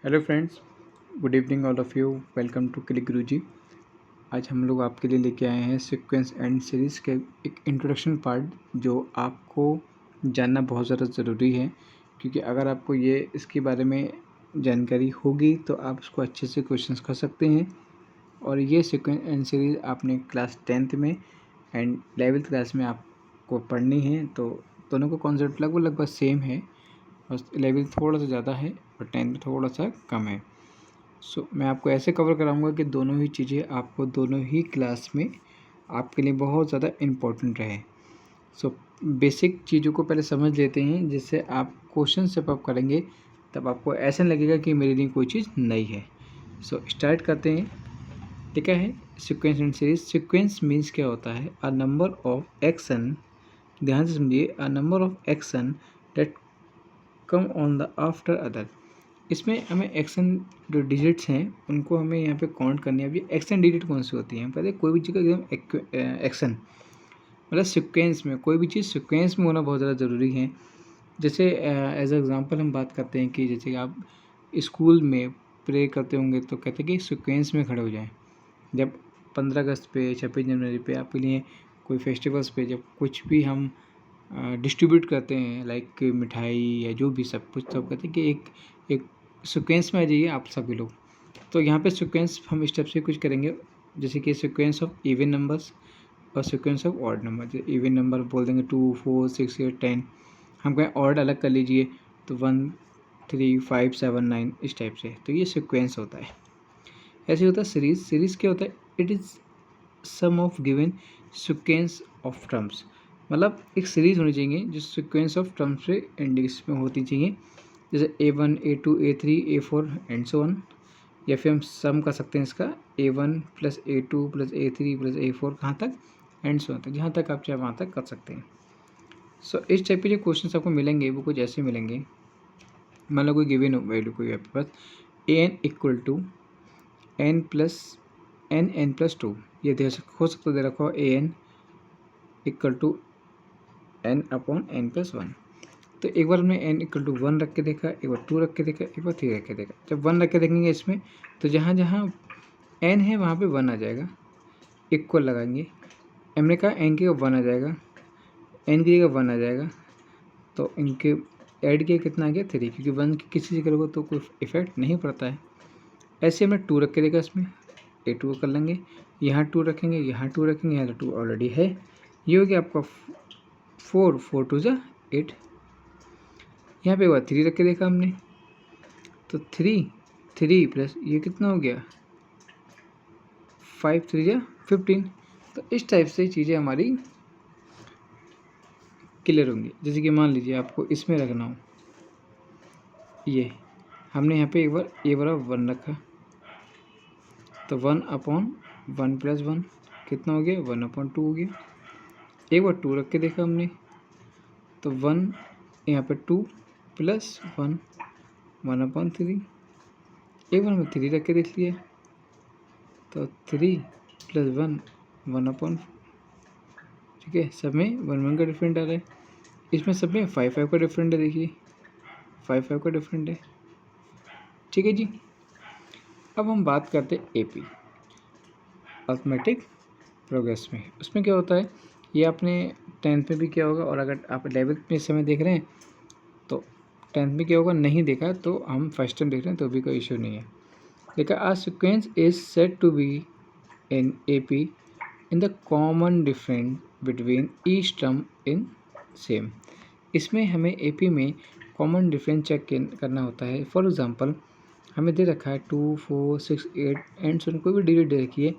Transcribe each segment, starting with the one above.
Hello friends, good evening all of you. Welcome to click Guruji. आज हम लोग आपके लिए लेके आए हैं सीक्वेंस एंड सीरीज़ के एक इंट्रोडक्शन पार्ट जो आपको जानना बहुत ज़्यादा ज़रूरी है, क्योंकि अगर आपको ये इसके बारे में जानकारी होगी तो आप उसको अच्छे से क्वेश्चंस कर सकते हैं। और ये सीक्वेंस एंड सीरीज़ आपने क्लास 10th में एंड 11th क्लास में आपको पढ़नी है, तो दोनों का कॉन्सेप्ट लगभग सेम है। बस 11th थोड़ा सा ज़्यादा है और 10th थोड़ा सा कम है। मैं आपको ऐसे कवर कराऊंगा कि दोनों ही चीज़ें आपको दोनों ही क्लास में आपके लिए बहुत ज़्यादा इम्पोर्टेंट रहे। बेसिक चीज़ों को पहले समझ लेते हैं, जिससे आप क्वेश्चन जब आप करेंगे तब आपको ऐसा लगेगा कि मेरे लिए कोई चीज़ नई है। स्टार्ट करते हैं। ठीक है, sequence and series. Sequence means क्या होता है? अ नंबर ऑफ एक्शन, ध्यान से समझिए, a number of action that come on the after other. इसमें हमें एक्शन जो डिजिट्स हैं उनको हमें यहाँ पे काउंट करनी है। अभी एक्शन डिजिट कौन सी होती हैं? पहले कोई भी चीज़ का एकदम एक्शन मतलब सीक्वेंस में, कोई भी चीज़ सीक्वेंस में होना बहुत ज़्यादा ज़रूरी है। जैसे एज एग्जांपल हम बात करते हैं कि जैसे आप स्कूल में प्रे करते होंगे तो कहते हैं कि सीक्वेंस में खड़े हो जाएं। जब 15 अगस्त पे, 26 जनवरी पे आपके लिए कोई फेस्टिवल्स पे जब कुछ भी हम डिस्ट्रीब्यूट करते हैं, लाइक मिठाई या जो भी सब कुछ, सब कहते हैं कि एक सीक्वेंस में आ जाइए आप सभी लोग। तो यहाँ पे सीक्वेंस हम स्टेप से कुछ करेंगे, जैसे कि सीक्वेंस ऑफ इवन नंबर्स और सीक्वेंस ऑफ ऑड नंबर। जैसे इवन नंबर बोल देंगे 2, 4, 6, 8, 10। हम कहें ऑड अलग कर लीजिए तो 1, 3, 5, 7, 9 इस टाइप से। तो ये सीक्वेंस होता है। ऐसे होता है सीरीज। सीरीज क्या होता है? It is sum of given sequence of terms. मतलब एक सीरीज होनी चाहिए जो सीक्वेंस ऑफ टर्म्स से इंडिक्स में होती चाहिए, जैसे A1, A2, A3, A4 and so on. या फिर हम सम कर सकते हैं इसका A1 plus A2 plus A3 plus A4 कहाँ तक एंड सो ऑन तक, जहाँ तक आप चाहे वहाँ तक कर सकते हैं। इस टाइप के जो क्वेश्चन आपको मिलेंगे वो कुछ ऐसे मिलेंगे। मान लो कोई गिवन वैल्यू कोई आपके पास an equal to n plus n plus 2, ये हो सकता दे रखा हो an equal to n upon n plus 1। तो एक बार हमने n इक्वल टू 1 रख के देखा, एक बार 2 रख के देखा, एक बार 3 रख के देखा। जब 1 रख के देखेंगे इसमें तो जहाँ जहाँ n है वहाँ पे 1 आ जाएगा, इक्वल लगाएंगे। हमने कहा n की जगह 1 आ जाएगा, n की जगह 1 आ जाएगा, तो इनके ऐड किया कितना आ गया 3, क्योंकि 1 की किसी जगह करोगे तो कोई इफेक्ट नहीं पड़ता है। ऐसे हमने 2 रख के देखा, इसमें A2 कर लेंगे, यहाँ 2 रखेंगे, यहाँ 2 रखेंगे, यहाँ तो 2 ऑलरेडी है। ये हो गया आपका 4, 4 2 जा 8। यहाँ पे एक बार 3 रख के देखा हमने, तो 3 प्लस ये कितना हो गया 5 3 जा 15। तो इस टाइप से चीज़ें हमारी क्लियर होंगी। जैसे कि मान लीजिए आपको इसमें रखना हो, ये हमने यहाँ पे एक बार ए बराबर 1 रखा, तो 1 अपॉन 1 प्लस 1 कितना हो गया 1 अपॉन 2 हो गया। एक बार 2 रख के देखा हमने, तो 1 यहाँ पे 2 प्लस 1 1 अपॉन 3। एक बार में 3 रख के देख लिया, तो 3 प्लस 1 1 अपॉन, ठीक है, सब में 1 1 का डिफरेंट आ रहा है। इसमें सब में 5 5 का डिफरेंट है, देखिए 5 5 का डिफरेंट है। ठीक है जी। अब हम बात करते हैं AP अर्थमेटिक प्रोग्रेस में। उसमें क्या होता है, ये आपने 10th में भी किया होगा, और अगर आप 11th में इस समय देख रहे हैं तो 10th में क्या होगा, नहीं देखा तो हम फर्स्ट टाइम देख रहे हैं तो भी कोई इशू नहीं है। देखा, a sequence is said to be in AP in the common difference between each term in same. इसमें हमें AP में कॉमन डिफरेंस चेक करना होता है। फॉर एग्जांपल हमें दे रखा है 2 4 6 8 एंड सो कोई भी डिजिट दे रखी है,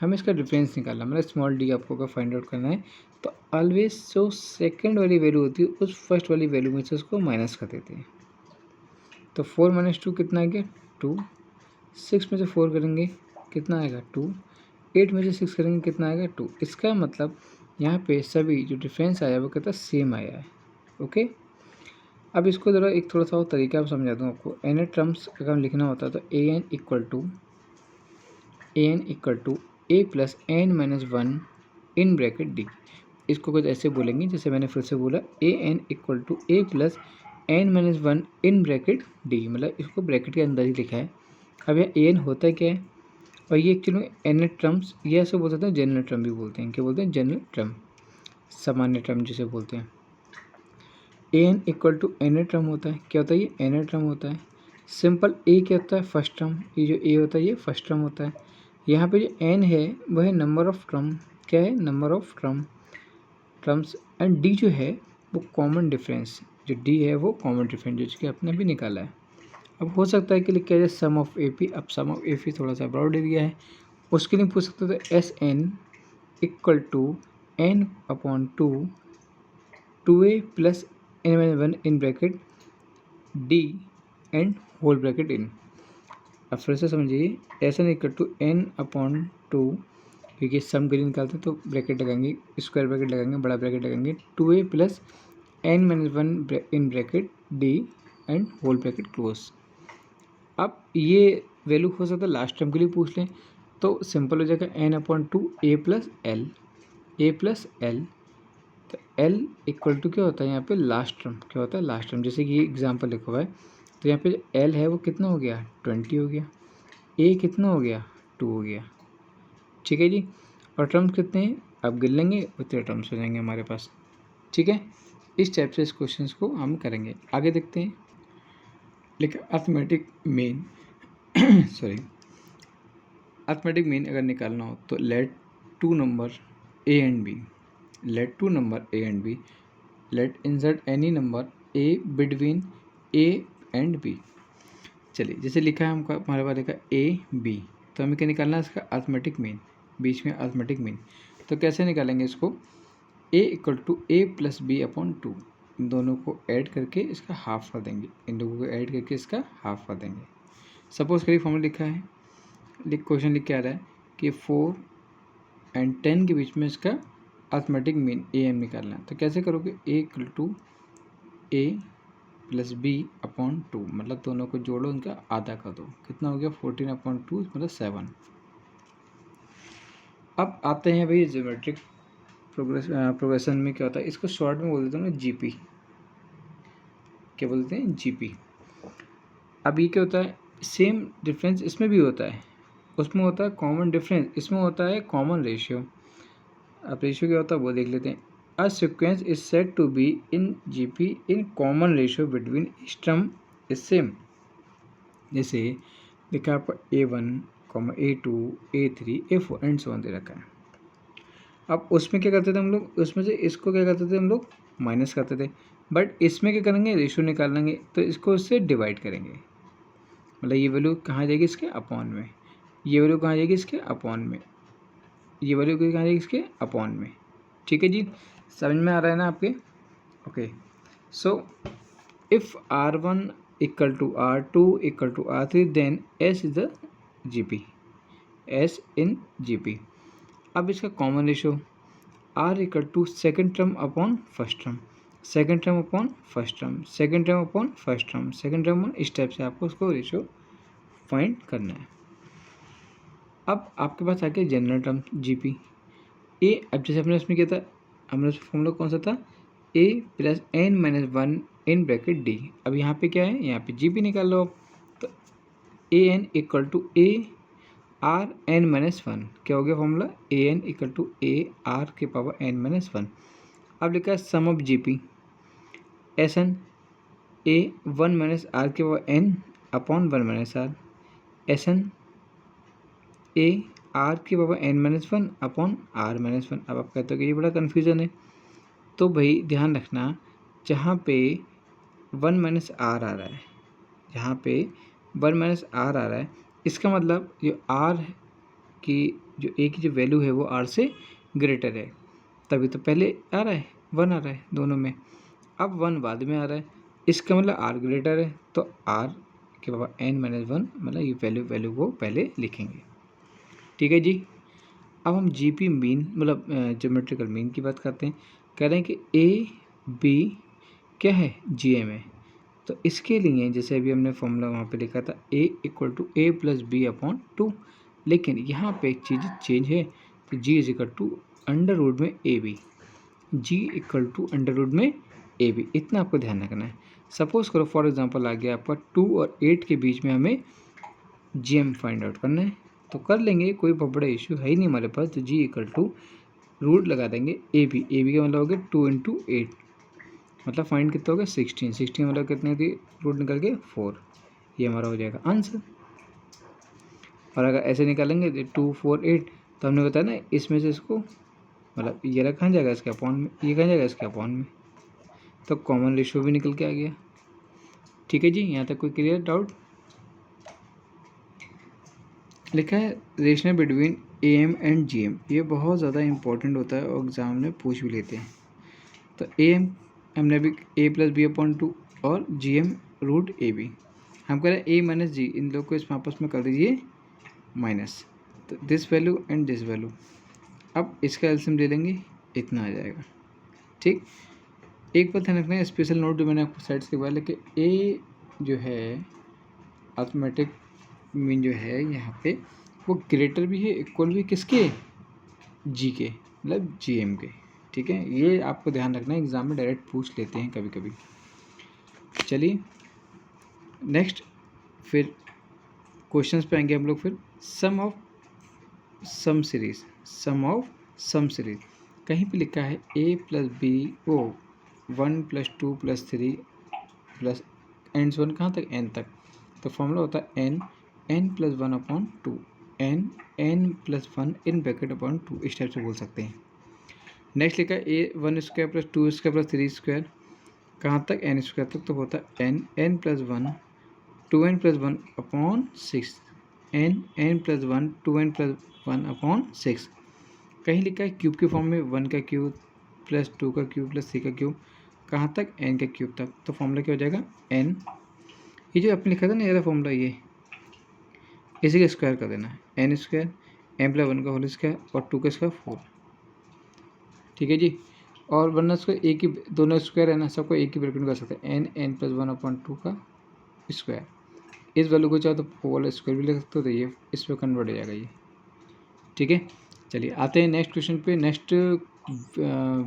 हमें इसका डिफरेंस निकालना, मतलब स्मॉल डी आपको अगर फाइंड आउट करना है, तो ऑलवेज जो सेकंड वाली वैल्यू होती है उस फर्स्ट वाली वैल्यू में से उसको माइनस कर देते हैं। तो 4 माइनस 2 कितना आ गया 2, 6 में से 4 करेंगे कितना आएगा 2, 8 में से 6 करेंगे कितना आएगा 2। इसका मतलब यहाँ पे सभी जो डिफरेंस आया वो कहता सेम आया है। ओके, अब इसको ज़रा एक थोड़ा सा और तरीका आप समझा दूँ आपको। एन टर्म्स अगर हम लिखना होता तो an equal to a plus n minus 1 in bracket d। इसको कुछ ऐसे बोलेंगे जैसे मैंने फिर से बोला, an equal to a plus N minus one in bracket d, मतलब इसको ब्रैकेट के अंदर ही लिखा है। अब यह एन होता है क्या है, और ये एक्चुअली एन टर्म्स, ये ऐसे बोल सकते हैं जनरल टर्म भी बोलते हैं। क्या बोलते हैं? जनरल टर्म, सामान्य टर्म जिसे बोलते हैं। N equal to n term होता है। क्या होता है? ये एन टर्म होता है। सिंपल ए क्या होता है? First term. ये जो ए होता है ये फर्स्ट टर्म होता है। यहाँ पे जो एन है वह है नंबर ऑफ टर्म। क्या है? Number of terms. And D जो है वो कॉमन डिफरेंस, जो डी है वो कॉमन डिफरेंस जो कि आपने भी निकाला है। अब हो सकता है कि लिखा जाए सम ऑफ ए पी। अब सम ऑफ ए पी थोड़ा सा ब्रॉड एरिया है, उसके लिए पूछ सकते थे s n equal to n upon two A plus N minus one in bracket d and whole bracket in. अब फिर से समझिए, s n equal to n upon two, क्योंकि सम के लिए निकालते हैं तो ब्रैकेट लगाएंगे, स्क्वायर ब्रैकेट लगाएंगे, बड़ा ब्रैकेट लगाएंगे, two A plus N minus one in bracket d and whole bracket close. अब ये वैल्यू हो सकता है लास्ट टर्म के लिए पूछ लें, तो सिंपल हो जाएगा एन अपॉन टू ए प्लस एल, तो एल इक्वल टू क्या होता है यहाँ पे? Last term. क्या होता है? Last term. जैसे कि ये एग्जाम्पल लिखा हुआ है, तो यहाँ पे एल है वो कितना हो गया? 20 हो गया। ए कितना हो गया? 2 हो गया। ठीक है जी। और टर्म्स कितने हैं? अब गिन लेंगे उतने टर्म्स हो जाएंगे हमारे पास। ठीक है, इस टाइप से इस क्वेश्चन को हम करेंगे। आगे देखते हैं। लेकिन arithmetic mean sorry, arithmetic mean अगर निकालना हो तो let two number a and b, let insert any number a between a and b. चलिए, जैसे लिखा है हमको, हमारे पास लिखा ए बी, तो हमें क्या निकालना है? इसका अर्थमेटिक मीन, बीच में अर्थमेटिक मीन। तो कैसे निकालेंगे इसको? A equal to A plus B upon two, इन दोनों को ऐड करके इसका हाफ कर देंगे, इन लोगों को ऐड करके इसका हाफ कर देंगे। सपोज करिए फॉर्मूला लिखा है, क्वेश्चन लिख के आ रहा है कि 4 एंड 10 के बीच में इसका अर्थमेटिक मीन ए एम निकालना है। तो कैसे करोगे? A equal to A plus B upon two, मतलब दोनों को जोड़ो, उनका आधा कर दो। कितना हो गया? 14 अपॉन टू मतलब 7। अब आते हैं भाई ज्योमेट्रिक प्रोग्रेशन में क्या होता है, इसको शॉर्ट में बोल देता हूँ जीपी। क्या बोलते हैं? जीपी। अब ये क्या होता है? सेम डिफरेंस इसमें भी होता है, उसमें होता है कॉमन डिफरेंस, इसमें होता है कॉमन रेशियो। अब रेशियो क्या होता है वो देख लेते हैं। A sequence is said to be in GP in common ratio between each term is same. जैसे देखा आपको A1, A2, A3, A4 and so on दे रखा है। अब उसमें क्या करते थे हम लोग? उसमें से इसको क्या करते थे हम लोग? माइनस करते थे। बट इसमें क्या करेंगे? रेशियो निकाल लेंगे, तो इसको इससे डिवाइड करेंगे। मतलब ये वैल्यू कहाँ जाएगी? इसके अपॉन में। ये वैल्यू कहाँ जाएगी? इसके अपॉन में। ये वैल्यू कहाँ जाएगी? इसके अपॉन में। ठीक है जी, समझ में आ रहा है ना आपके? Okay, so if R1 equal to R2 equal to R3 then S is the GP, S in GP। अब इसका common ratio R equal to second term upon first term, second term upon first term, second term upon first term, second term upon, इस type से आपको उसको ratio find करना है। अब आपके पास आ गया जनरल टर्म GP ए। अब जैसे हमने इसमें किया था, हमने फॉर्मूला कौन सा था? A plus N minus one in bracket D. अब यहाँ पे क्या है? यहाँ पे GP निकाल लो आप। तो A N equal to A R N minus one. क्या हो गया formula? A N equal to A R के पावर एन माइनस वन। अब लिखा है sum of GP S N A one minus R के power N upon one minus R, S N A R की power N minus one upon R minus one. अब आप कहते हो कि ये बड़ा कन्फ्यूज़न है, तो भाई ध्यान रखना, जहाँ पे वन माइनस आर आ रहा है, जहाँ पे वन माइनस आर आ रहा है, इसका मतलब जो आर की जो ए की जो वैल्यू है वो आर से ग्रेटर है, तभी तो पहले आ रहा है, वन आ रहा है दोनों में। अब वन बाद में आ रहा है, इसका मतलब आर ग्रेटर है, तो आर के पावर एन माइनस वन, मतलब ये वैल्यू को पहले लिखेंगे। ठीक है जी। अब हम GP मीन, मतलब ज्योमेट्रिकल मीन की बात करते हैं। कह रहे हैं कि ए बी क्या है? GM है। तो इसके लिए जैसे अभी हमने फॉर्मूला वहाँ पे लिखा था A equal to A plus B upon two, लेकिन यहाँ पे एक चीज़ चेंज है, तो G is equal to under root में AB, G equal to under root में AB, इतना आपको ध्यान रखना है। सपोज करो फॉर एग्जांपल आ गया आपका 2 और 8 के बीच में हमें GM फाइंड आउट करना है, तो कर लेंगे, कोई बहुत बड़ा इशू है ही नहीं हमारे पास। तो G इक्वल टू रूट लगा देंगे AB का मतलब हो गया 2 इंटू 8, मतलब फाइंड कितना हो गया 16 मतलब कितने थी, रूट निकल के 4, ये हमारा हो जाएगा आंसर। और अगर ऐसे निकालेंगे 2 4 8, तो हमने बताया ना इसमें से इसको मतलब ये रहा कहाँ जाएगा इसके अपॉन में, ये कहाँ जाएगा इसके अपॉन में, तो कॉमन रेशियो भी निकल के आ गया। ठीक है जी, यहाँ तक कोई क्लियर डाउट? लिखा है rational between AM and GM, ये बहुत ज़्यादा इंपॉर्टेंट होता है और एग्ज़ाम में पूछ भी लेते हैं। तो AM हमने अभी A+B/2 और GM रूट AB, हम कह रहे हैं A माइनस G, इन लोग को इसमें आपस में कर दीजिए माइनस, तो this value and this value, अब इसका एलसीएम ले लेंगे, इतना आ जाएगा। ठीक, एक बात ध्यान रखना है, स्पेशल नोट जो मैंने आपको साइड्स के बाद लेके A जो है अर्थमेटिक मीन जो है यहाँ पे वो ग्रेटर भी है, इक्वल भी किसके, G के, मतलब GM के। ठीक है, ये आपको ध्यान रखना है, एग्जाम में डायरेक्ट पूछ लेते हैं कभी कभी। चलिए नेक्स्ट फिर क्वेश्चंस पे आएंगे हम लोग। फिर सम ऑफ सम सीरीज, कहीं पे लिखा है A+B 1 + 2 + 3 प्लस एंड्स 1 कहाँ तक, n तक, तो फॉर्मूला होता है n+1/2, n+1 in bracket upon 2, इस टाइप से बोल सकते हैं। नेक्स्ट लिखा है A1² + 2² + 3² कहाँ तक, n² तक, तो होता है n+1 2n+1/6, n+1 2n+1/6। कहीं लिखा है क्यूब के फॉर्म में 1 का क्यूब प्लस 2 का क्यूब प्लस 3 का क्यूब कहाँ तक, n का क्यूब तक, तो फॉर्मूला क्या हो जाएगा n, ये जो आपने लिखा था ना ये फॉर्मूला, ये इसी का स्क्वायर कर देना है, n² n+1 का होल स्क्वायर और 2 का स्क्वायर 4। ठीक है जी, और वरना इसको एक ही, दोनों स्क्वायर है ना, सबको एक ही ब्रैकेट में कर सकते हैं, n+1/2 का स्क्वायर, इस वैल्यू को चाहो तो होल स्क्वायर भी लिख सकते हो, तो ये इस पर कन्वर्ट हो जाएगा ये। ठीक है, चलिए आते हैं नेक्स्ट क्वेश्चन पे, नेक्स्ट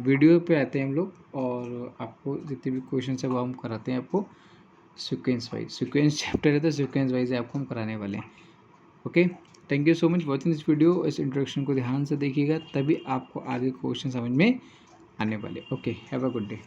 वीडियो पे आते हैं हम लोग, और आपको जितने भी क्वेश्चन है वो हम कराते हैं आपको सीक्वेंस वाइज, सीक्वेंस चैप्टर है तो सीक्वेंस वाइज आपको हम कराने वाले हैं। Okay, thank you so much watching this video. इस इंट्रोडक्शन को ध्यान से देखिएगा, तभी आपको आगे क्वेश्चन समझ में आने वाले। Okay, have a good day.